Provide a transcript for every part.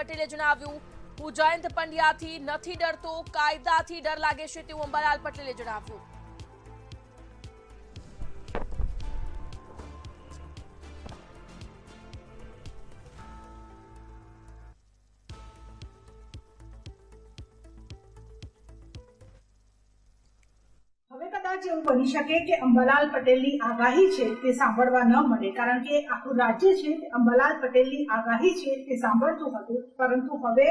પટેલે જણાવ્યું, હું જયંત પંડ્યાથી નથી ડરતો, કાયદાથી ડર લાગે છે તેવું અંબાલાલ પટેલે જણાવ્યું. હવે કદાચ એવું બની શકે કે અંબાલાલ પટેલની આગાહી છે તે સાંભળવા ન મળે, કારણ કે આખું રાજ્ય છે અંબાલાલ પટેલની આગાહી છે તે સાંભળતું હતું. પરંતુ હવે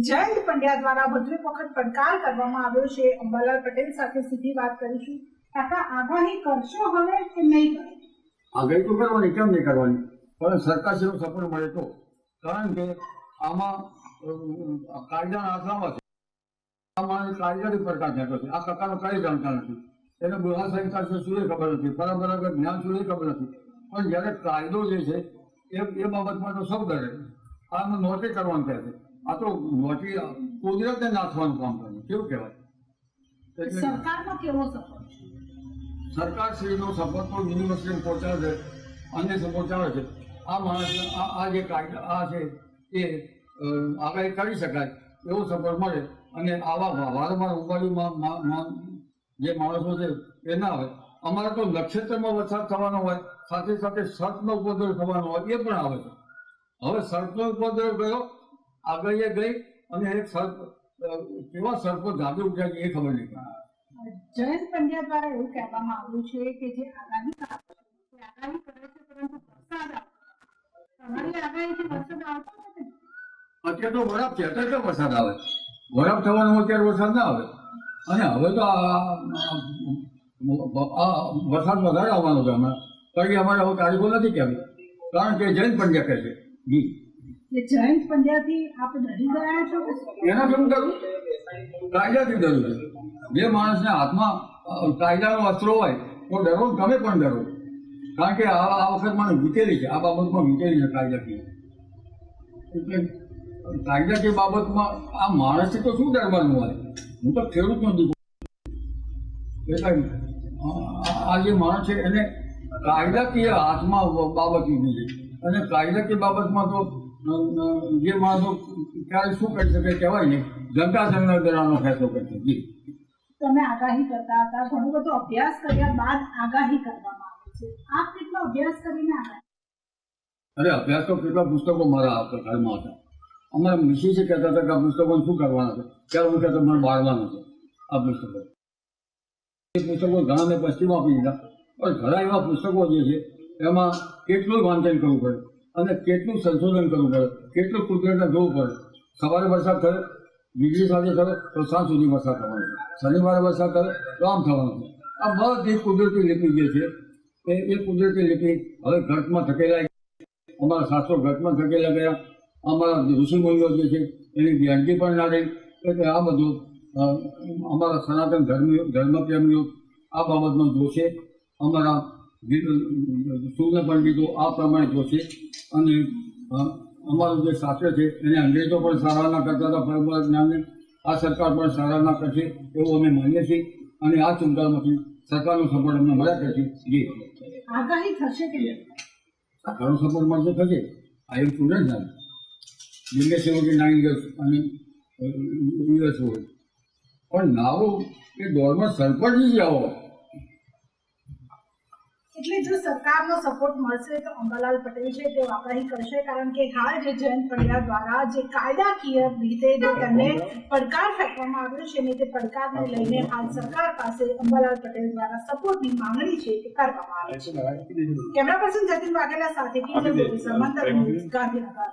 જયંત પંડ્યા દ્વારા વધુ એક વખત પડકાર કરવામાં આવ્યો છે. અંબાલાલ પટેલ સાથે સીધી વાત કરીશું. કાકા, આગાહી કરશો હવે કે નહીં કરો? આગાહી તો કરવાની, કેમ નહીં કરવાની, પણ સરકારશ્રીનો સપોર્ટ મળે તો. કારણ કે આમાં કાયદાના આશ્રમમાં છે. આ માણસ કાયદાથી પડકાર થતો છે. આ પ્રકારનો કઈ જાણતા નથી. એને ગુના સંહિતા શું એ ખબર નથી, પરંપરાગત જ્ઞાન શું એ ખબર નથી. પણ જ્યારે કાયદો જે છે એ બાબતમાં તો સૌ ડરે. આમાં નોટી કરવાનું કહે છે. આ તો નોટી કુદરતને નાથવાનું કામ કરે. કેવું કહેવાય? સરકારનો કેવો સપોર્ટ છે? સરકારશ્રીનો સપોર્ટ તો યુનિવર્સિટી પહોંચાડે છે, અન્ય પહોંચાડે છે. આ માણસ આ જે કાયદા આ છે એ આગાહી કરી શકાય એવો સપોર્ટ મળે. અને આવા વારંવાર ઉપાડીમાં જે માણસો છે એ ના આવે. અમારે તો નક્ષત્રમાં વરસાદ થવાનો હોય, સાથે સાથે સર્પનો ઉપદ્રવ થવાનો હોય, એ પણ આવે છે. હવે સર્પનો ઉપદ્રવ ગયો, આગાહીએ ગઈ, અને એક સર્પ કેવા સર્પો જાદુ ઉઠ્યા એ ખબર નહીં. જયંત પંડ્યા દ્વારા એવું કહેવામાં આવ્યું છે કે જે આગાહી કરે છે પરંતુ વરસાદ આવે. તમારી આગાહીથી વરસાદ આવતો નથી. અત્યારે તો વરાપ છે, અત્યારે તો વરસાદ આવે. વરાપ થવાનો હોય ત્યારે વરસાદ ના આવે. અને હવે તો વરસાદ વધારે આવવાનો છે. હમણાં કારણ કે અમારે હવે તારીખો નથી કહેવી, કારણ કે જયંત પંડ્યા કહે છે. જી, જયંત પંડ્યાથી આપ ડરી ગયા છો? એના કેમ કરવું? કાયદાથી ડરવું છે. જે માણસને હાથમાં કાયદાનો અસ્ત્રો હોય તો ડરો, તમે પણ ડરો. કારણ કે આ વખત મને વીતેલી છે, આ બાબતમાં વીતેલી છે કાયદાથી. એટલે કાયદાકીય બાબતમાં આ માણસથી તો શું ડરવાનું હોય? હું તો ખેડૂતનો દીકરો. એટલે આ જે માણસ છે એને કાયદાકીય હાથમાં બાબત લીધી છે. અને કાયદાકીય બાબતમાં તો જે માણસો ક્યારે શું કરી શકે કહેવાય નહીં. જનતા જનાર્દનનો ફેસલો કરશે. જી, તમે આગાહી કરતા હતા, ઘણો બધો અભ્યાસ કર્યા બાદ આગાહી કરવામાં આવે છે. આપ કેટલો અભ્યાસ કરીને આગાહી? અરે અભ્યાસ તો કેટલા પુસ્તકો મારા આપતા ઘરમાં હતા. અમારા મિસિસ કહેતા હતા કે આ પુસ્તકો શું કરવાના છે. ત્યારે હું કહેતો મને બાળવાના છે આ પુસ્તકો. એ પુસ્તકો ઘણા મેં પશ્ચિમ આપી દીધા. પણ ઘણા એવા પુસ્તકો જે છે એમાં કેટલું વાંચન કરવું પડે અને કેટલું સંશોધન કરવું પડે, કેટલું કુદરતને જોવું પડે. સવારે વરસાદ થયો, વીજળી સાથે થયો તો સાંજ સુધી વરસાદ થવાનો છે. શનિવારે વરસાદ થયો તો આમ થવાનું છે. આ બધી કુદરતી લીટી જે છે એ કુદરતી લીટી હવે ઘટમાં ધકેલાઈ. અમારા શાસ્ત્રો ઘટમાં ધકેલા ગયા. અમારા ઋષિમુનિઓ જે છે એની ગેરંટી પણ ના રહી. એટલે આ બધું અમારા સનાતન ધર્મપ્રેમીઓ આ બાબતમાં જોશે. અમારા સૂર્ય પંડિતો આ પ્રમાણે જોશે. અને અમારું જે શાસ્ત્ર છે એને અંગ્રેજો પણ સરાહના કરતા હતા પરંપરા જ્ઞાનને. આ સરકાર પણ સરાહના કરશે એવું અમે માનીએ છીએ. અને આ ચિંતામાંથી સરકારનો સપોર્ટ અમને મળ્યા કરશે. જી, આગાહી થશે કે સરકારનો સપોર્ટ મળશે થશે. આ એક સ્ટુડન્ટ છે, યુએસ હોય 9 years અને યુએસ હોય. પણ નાવો એ દોડમાં સરપંચ જ આવો. એટલે જો સરકારનો સપોર્ટ મળશે તો અંબાલાલ પટેલ છે તે આગાહી કરશે, કારણ કે હાલ જે જયંત પંડ્યા દ્વારા જે કાયદાકીય રીતે જે તેમને પડકાર ફેંકવામાં આવ્યો છે ને તે પડકારને લઈને હાલ સરકાર પાસે અંબાલાલ પટેલ દ્વારા સપોર્ટની માંગણી છે તે કરવામાં આવે છે. કેમેરા પર્સન જતીન વાઘેલા સાથે ગાંધીનગર.